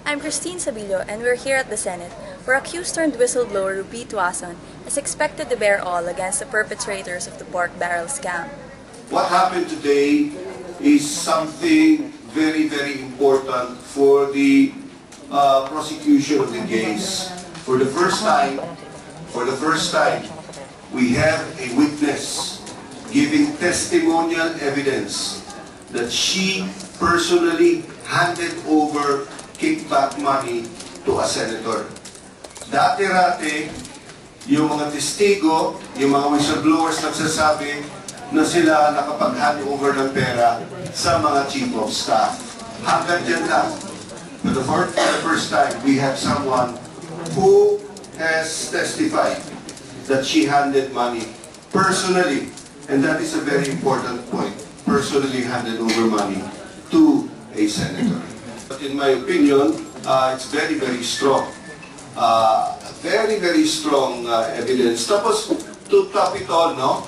I'm Christine Sabilio, and we're here at the Senate, where accused-turned whistleblower Ruby Tuason is expected to bear all against the perpetrators of the pork barrel scam. What happened today is something very, very important for the prosecution of the case. For the first time, we have a witness giving testimonial evidence that she personally handed over kickback money to a senator. Dati-rate, yung mga testigo, yung mga whistleblowers nagsasabi na sila nakapag-hand over ng pera sa mga chief of staff. Hanggang dyan lang. But for the first time, we have someone who has testified that she handed money personally, and that is a very important point, personally handed over money to a senator. But in my opinion, it's very, very strong. Very, very strong evidence. Tapos, to top it all, no?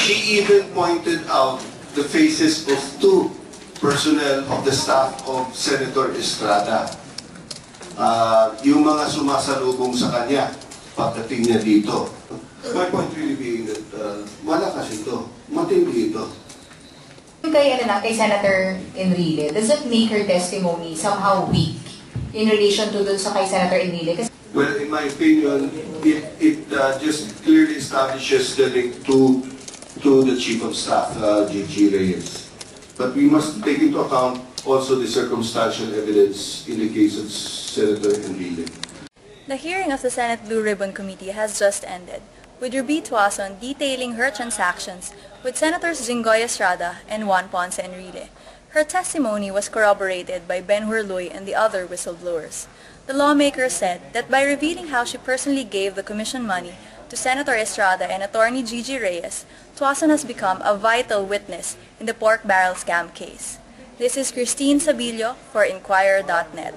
She even pointed out the faces of two personnel of the staff of Senator Estrada. Yung mga sumasalubong sa kanya, pagdating niya dito. My point really being that malakas ito, matindi ito. Kay Senator Enrile, does it make her testimony somehow weak in relation to dun sa kay Senator Enrile? Well, in my opinion, it just clearly establishes the link to the Chief of Staff, G.G. Reyes. But we must take into account also the circumstantial evidence in the case of Senator Enrile. The hearing of the Senate Blue Ribbon Committee has just ended, with Ruby Tuason detailing her transactions with Senators Jinggoy Estrada and Juan Ponce Enrile. Her testimony was corroborated by Ben-Hur Luy and the other whistleblowers. The lawmaker said that by revealing how she personally gave the commission money to Senator Estrada and Attorney G.G. Reyes, Tuason has become a vital witness in the pork barrel scam case. This is Christine Sabilio for Inquirer.net.